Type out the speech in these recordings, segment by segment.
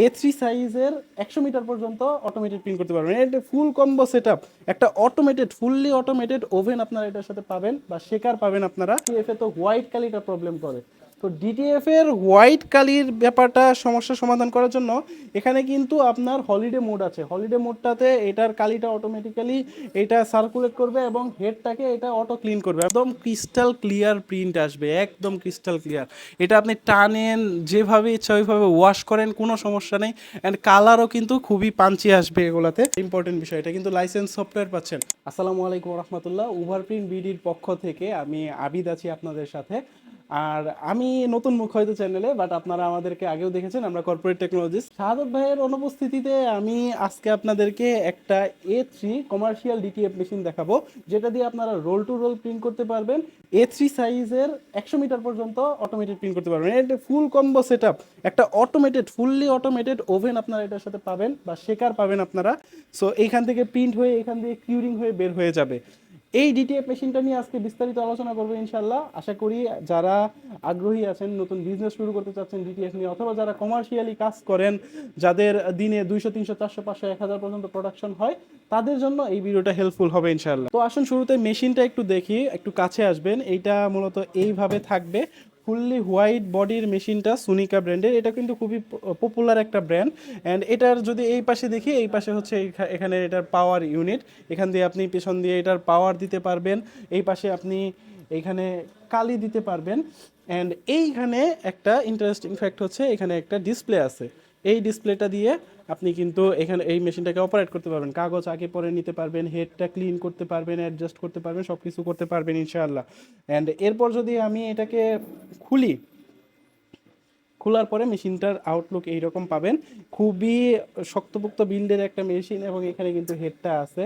A3 সাইজের 100 metre পর্যন্ত automated print করতে পারবেন। এটা ফুল কম্বো সেটআপ, একটা অটোমেটেড ফুললি অটোমেটেড ওভেন আপনারা এটার সাথে পাবেন বা শেকার পাবেন আপনারা। ডিটিএফ এ তো হোয়াইট কালিটা প্রবলেম করে, তো ডিটিএফ এর হোয়াইট কালির ব্যাপারটা সমস্যা সমাধান করার জন্য এখানে কিন্তু আপনার হলিডে মোড আছে। হলিডে মোডটাতে এটার কালিটা অটোমেটিক্যালি এটা সার্কুলেট করবে এবং হেডটাকে এটা অটো ক্লিন করবে, একদম ক্রিস্টাল ক্লিয়ার প্রিন্ট আসবে, একদম ক্রিস্টাল ক্লিয়ার। এটা আপনি টানেন যেভাবে ইচ্ছা ওইভাবে ওয়াশ করেন, কোনো সমস্যা নেই। অ্যান্ড কালারও কিন্তু খুবই পাঞ্চি আসবে এগুলাতে। ইম্পর্টেন্ট বিষয়, এটা কিন্তু লাইসেন্স সফটওয়্যার পাচ্ছেন। আসসালামু আলাইকুম রহমতুল্লাহ, ওভারপ্রিন্ট বিডির পক্ষ থেকে আমি আবিদ আছি আপনাদের সাথে। আর আমি নতুন মুখ হয়তো চ্যানেলে, বাট আপনারা আমাদেরকে আগেও দেখেছেন, আমরা কর্পোরেট টেকনোলজিস। শাহাদত ভাইয়ের অনুপস্থিতিতে আমি আজকে আপনাদেরকে একটা A3 কমার্শিয়াল ডিটিএফ মেশিন দেখাবো, যেটা দিয়ে আপনারা রোল টু রোল প্রিন্ট করতে পারবেন। A3 সাইজের 100 মিটার পর্যন্ত অটোমেটেড প্রিন্ট করতে পারবেন। এটা ফুল কম্বো সেটআপ, একটা অটোমেটেড ফুললি অটোমেটেড ওভেন আপনারা এটার সাথে পাবেন বা শেকার পাবেন আপনারা। সো এইখান থেকে প্রিন্ট হয়ে এখান দিয়ে কিউরিং হয়ে বের হয়ে যাবে। এই ডিটিএফ মেশিনটা নিয়ে আজকে বিস্তারিত আলোচনা করবো ইনশাল্লাহ। আশা করি যারা আগ্রহী আছেন, নতুন বিজনেস শুরু করতে চাচ্ছেন ডিটিএফ নিয়ে, অথবা যারা কমার্শিয়ালি কাজ করেন, যাদের দিনে 200 300 400 500 1000 পর্যন্ত প্রোডাকশন হয়, তাদের জন্য এই ভিডিওটা হেল্পফুল হবে ইনশাল্লাহ। তো আসুন শুরুতে মেশিনটা একটু দেখি, একটু কাছে আসবেন। এইটা মূলত এইভাবে থাকবে, ফুললি হোয়াইট বডির মেশিনটা, সুনিকা ব্র্যান্ডের। এটা কিন্তু খুবই পপুলার একটা ব্র্যান্ড। অ্যান্ড এটার যদি এই পাশে দেখি, এই পাশে হচ্ছে এখানে এটার পাওয়ার ইউনিট, এখান দিয়ে আপনি পেছন দিয়ে এটার পাওয়ার দিতে পারবেন। এই পাশে আপনি এইখানে কালি দিতে পারবেন। অ্যান্ড এইখানে একটা ইন্টারেস্টিং ফ্যাক্ট হচ্ছে, এখানে একটা ডিসপ্লে আছে। এই ডিসপ্লেটা দিয়ে আপনি কিন্তু এখানে এই মেশিনটাকে অপারেট করতে পারবেন, কাগজ আগে পরে নিতে পারবেন, হেডটা ক্লিন করতে পারবেন, অ্যাডজাস্ট করতে পারবেন, সব কিছু করতে পারবেন ইনশাআল্লাহ। অ্যান্ড এরপর যদি আমি এটাকে খুলি, খোলার পরে মেশিনটার আউটলুক এইরকম পাবেন। খুবই শক্তপোক্ত বিল্ডের একটা মেশিন, এবং এখানে কিন্তু হেডটা আছে,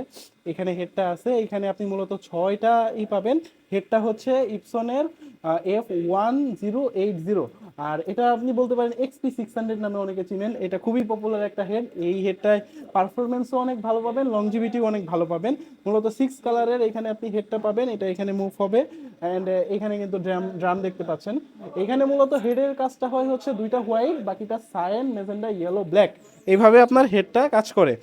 এখানে আপনি মূলত 6টা পাবেন। হেডটা হচ্ছে ইপসনের F1080, আর এটা আপনি বলতে পারেন XP600 নামে অনেকে চিনেন। এটা খুবই পপুলার একটা হেড। এই হেডটায় পারফরমেন্সও অনেক ভালো পাবেন, লংজিভিটিও অনেক ভালো পাবেন। মূলত 6 কালারের এখানে আপনি হেডটা পাবেন, এটা এখানে মুভ হবে। অ্যান্ড এখানে কিন্তু ড্রাম ড্রাম দেখতে পাচ্ছেন। এখানে মূলত হেডের কাজটা হয় হচ্ছে দুইটা হোয়াইট, বাকিটা সায়ান, মেজেন্ডা, ইয়েলো, ব্ল্যাক, এইভাবে আপনার হেডটা কাজ করে।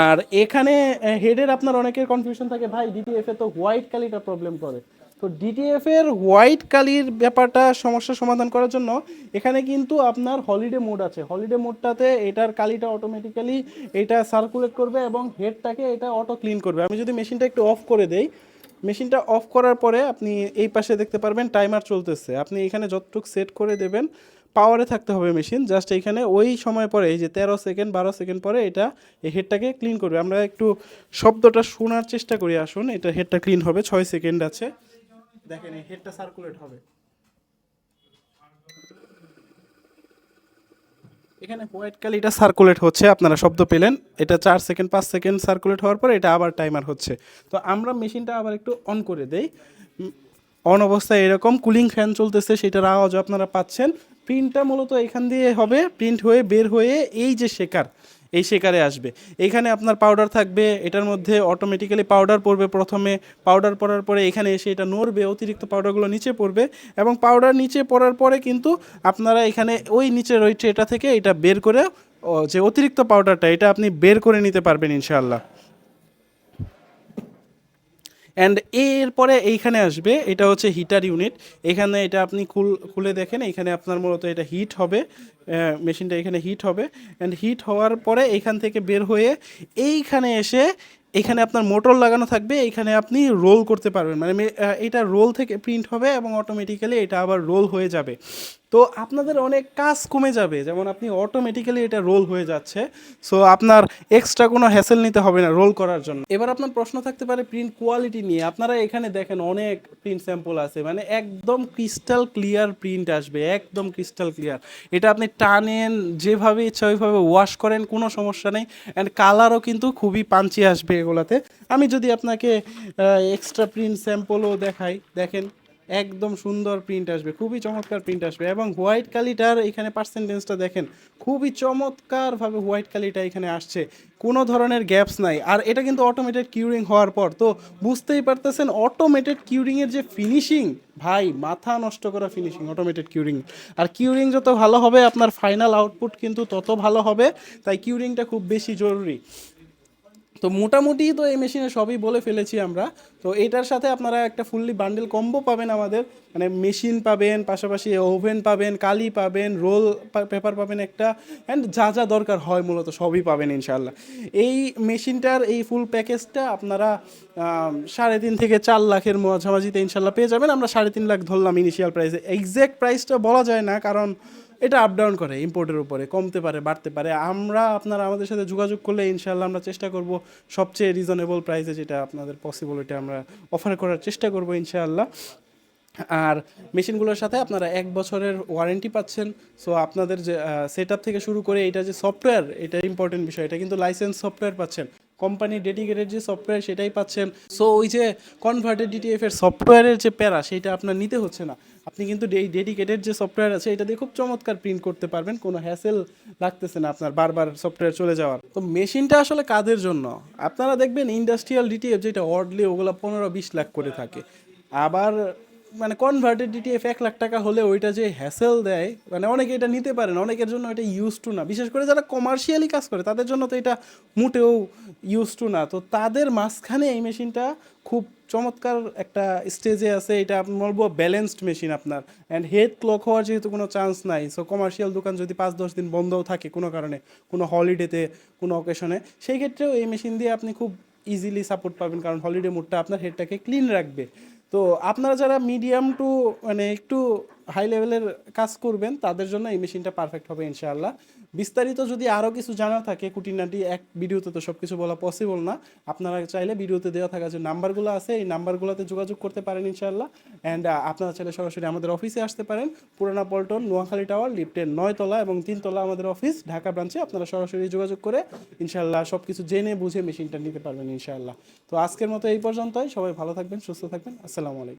আর এখানে হেডের আপনার অনেকের কনফিউশন থাকে, ভাই ডিটিএফ এ তো হোয়াইট কালিটা প্রবলেম করে। তো ডিটিএফ এর হোয়াইট কালির ব্যাপারটা সমস্যা সমাধান করার জন্য এখানে কিন্তু আপনার হলিডে মোড আছে। হলিডে মোডটাতে এটার কালিটা অটোমেটিক্যালি এটা সার্কুলেট করবে এবং হেডটাকে এটা অটো ক্লিন করবে। আমি যদি মেশিনটা একটু অফ করে দেই, মেশিনটা অফ করার পরে আপনি এই পাশে দেখতে পারবেন টাইমার চলতেছে। আপনি এখানে যতটুকু সেট করে দেবেন, পাওয়ারে থাকতে হবে মেশিন, জাস্ট এইখানে ওই সময় পরে এই যে 13 সেকেন্ড 12 সেকেন্ড পরে এটা এই হেডটাকে ক্লিন করবে। আমরা একটু শব্দটা শোনার চেষ্টা করি, আসুন। এটা হেডটা ক্লিন হবে, 6 সেকেন্ড আছে, দেখেন এই হেডটা সার্কুলেট হবে। এখানে হোয়াইট কালিটা সার্কুলেট হচ্ছে, আপনারা শব্দ পেলেন। এটা 4 সেকেন্ড 5 সেকেন্ড সার্কুলেট হওয়ার পরে এটা আবার টাইমার হচ্ছে। তো আমরা মেশিনটা আবার একটু অন করে দেই। অন অবস্থায় এরকম কুলিং ফ্যান চলতেছে, সেটার আওয়াজও আপনারা পাচ্ছেন। প্রিন্টটা মূলত এখান দিয়ে হবে, প্রিন্ট হয়ে বের হয়ে এই যে শেকার, এই শেকারে আসবে। এইখানে আপনার পাউডার থাকবে, এটার মধ্যে অটোমেটিক্যালি পাউডার পড়বে প্রথমে। পাউডার পড়ার পরে এখানে এসে এটা নড়বে, অতিরিক্ত পাউডারগুলো নিচে পড়বে, এবং পাউডার নিচে পড়ার পরে কিন্তু আপনারা এখানে ওই নিচের ওই ট্রেটা থেকে এটা বের করে যে অতিরিক্ত পাউডারটা এটা আপনি বের করে নিতে পারবেন ইনশাআল্লাহ। অ্যান্ড এরপরে এইখানে আসবে, এটা হচ্ছে হিটার ইউনিট। এখানে এটা আপনি খুলে দেখেন, এখানে আপনার মূলত এটা হিট হবে, মেশিনটা এখানে হিট হবে। অ্যান্ড হিট হওয়ার পরে এইখান থেকে বের হয়ে এইখানে এসে এখানে আপনার মোটর লাগানো থাকবে, এইখানে আপনি রোল করতে পারবেন, মানে এটা রোল থেকে প্রিন্ট হবে এবং অটোমেটিক্যালি এটা আবার রোল হয়ে যাবে। তো আপনাদের অনেক কাজ কমে যাবে, যেমন আপনি অটোমেটিক্যালি এটা রোল হয়ে যাচ্ছে। সো আপনার এক্সট্রা কোনো হ্যাসেল নিতে হবে না রোল করার জন্য। এবার আপনার প্রশ্ন থাকতে পারে প্রিন্ট কোয়ালিটি নিয়ে। আপনারা এখানে দেখেন অনেক প্রিন্ট স্যাম্পল আছে, মানে একদম ক্রিস্টাল ক্লিয়ার প্রিন্ট আসবে, একদম ক্রিস্টাল ক্লিয়ার। এটা আপনি টানেন যেভাবে ইচ্ছা ওইভাবে ওয়াশ করেন, কোনো সমস্যা নেই। অ্যান্ড কালারও কিন্তু খুবই পাঞ্চি আসবে এগুলাতে। আমি যদি আপনাকে এক্সট্রা প্রিন্ট স্যাম্পলও দেখাই, দেখেন একদম সুন্দর প্রিন্ট আসবে, খুবই চমৎকার প্রিন্ট আসবে। এবং হোয়াইট কালিটার এখানে পার্সেন্টেজটা দেখেন, খুবই চমৎকারভাবে হোয়াইট কালিটা এখানে আসছে, কোনো ধরনের গ্যাপস নাই। আর এটা কিন্তু অটোমেটেড কিউরিং হওয়ার পর তো বুঝতেই পারতেছেন অটোমেটেড কিউরিংয়ের যে ফিনিশিং, ভাই মাথা নষ্ট করা ফিনিশিং অটোমেটেড কিউরিং। আর কিউরিং যত ভালো হবে আপনার ফাইনাল আউটপুট কিন্তু তত ভালো হবে, তাই কিউরিংটা খুব বেশি জরুরি। তো মোটামুটি তো এই মেশিনে সবই বলে ফেলেছি আমরা। তো এটার সাথে আপনারা একটা ফুললি বান্ডেল কম্বো পাবেন আমাদের, মানে মেশিন পাবেন, পাশাপাশি ওভেন পাবেন, কালি পাবেন, রোল পেপার পাবেন একটা, অ্যান্ড যা যা দরকার হয় মূলত সবই পাবেন ইনশাল্লাহ। এই মেশিনটার এই ফুল প্যাকেজটা আপনারা 3.5 থেকে 4 লাখের মাঝামাঝিতে ইনশাল্লাহ পেয়ে যাবেন। আমরা 3.5 লাখ ধরলাম ইনিশিয়াল প্রাইসে, এক্স্যাক্ট প্রাইসটা বলা যায় না, কারণ এটা আপ ডাউন করে ইম্পোর্টের উপরে, কমতে পারে বাড়তে পারে। আমরা আপনারা আমাদের সাথে যোগাযোগ করলে ইনশাল্লাহ আমরা চেষ্টা করব সবচেয়ে রিজনেবল প্রাইসে যেটা আপনাদের পসিবল এটা আমরা অফার করার চেষ্টা করব ইনশাআল্লাহ। আর মেশিনগুলোর সাথে আপনারা 1 বছরের ওয়ারেন্টি পাচ্ছেন। সো আপনাদের যে সেট আপ থেকে শুরু করে এটা যে সফটওয়্যার, এটা ইম্পর্টেন্ট বিষয়, এটা কিন্তু লাইসেন্স সফটওয়্যার পাচ্ছেন, কোম্পানি ডেডিকেটেড যে সফটওয়্যার সেটাই পাচ্ছেন। সো ওই যে কনভার্টেড ডিটিএফ এর সফটওয়্যারের যে প্যারা সেটা আপনার নিতে হচ্ছে না, আপনি কিন্তু এই ডেডিকেটেড যে সফটওয়্যার আছে এটা দিয়ে খুব চমৎকার প্রিন্ট করতে পারবেন, কোনো হ্যাসেল লাগতেছে না আপনার বারবার সফটওয়্যার চলে যাওয়ার। তো মেশিনটা আসলে কাদের জন্য, আপনারা দেখবেন ইন্ডাস্ট্রিয়াল ডিটিএফ যেটা অর্ডলি ওগুলো 15-20 লাখ করে থাকে, আবার মানে কনভার্টেড ডিটিএফ 1 লাখ টাকা হলে ওইটা যে হ্যাসেল দেয়, মানে অনেকে এটা নিতে পারে না, অনেকের জন্য এটা ইউজ টু না, বিশেষ করে যারা কমার্শিয়ালি কাজ করে তাদের জন্য তো এটা মোটেও ইউজ টু না। তো তাদের মাঝখানে এই মেশিনটা খুব চমৎকার একটা স্টেজে আছে, এটা আমি বলবো ব্যালেন্সড মেশিন আপনার, অ্যান্ড হেড ক্লক হওয়ার যেহেতু কোনো চান্স নাই। সো কমার্শিয়াল দোকান যদি 5-10 দিন বন্ধও থাকে কোনো কারণে, কোনো হলিডেতে, কোনো অকেশনে, সেই ক্ষেত্রেও এই মেশিন দিয়ে আপনি খুব ইজিলি সাপোর্ট পাবেন, কারণ হলিডে মোডটা আপনার হেডটাকে ক্লিন রাখবে। তো আপনারা যারা মিডিয়াম টু মানে একটু হাই লেভেলের কাজ করবেন তাদের জন্য এই মেশিনটা পারফেক্ট হবে ইনশাআল্লাহ। বিস্তারিত যদি আরও কিছু জানার থাকে খুঁটিনাটি, এক ভিডিওতে তো সব কিছু বলা পসিবল না, আপনারা চাইলে ভিডিওতে দেওয়া থাকা যে নাম্বারগুলো আছে এই নাম্বারগুলোতে যোগাযোগ করতে পারেন ইনশাআল্লাহ। অ্যান্ড আপনারা চাইলে সরাসরি আমাদের অফিসে আসতে পারেন, পুরানা পল্টন, নোয়াখালী টাওয়ার, লিফটের 9 তলা এবং 3 তলা আমাদের অফিস, ঢাকা ব্রাঞ্চে। আপনারা সরাসরি যোগাযোগ করে ইনশাআল্লাহ সব কিছু জেনে বুঝে মেশিনটা নিতে পারবেন ইনশাআল্লাহ। তো আজকের মতো এই পর্যন্তই, সবাই ভালো থাকবেন, সুস্থ থাকবেন, আসসালামু আলাইকুম।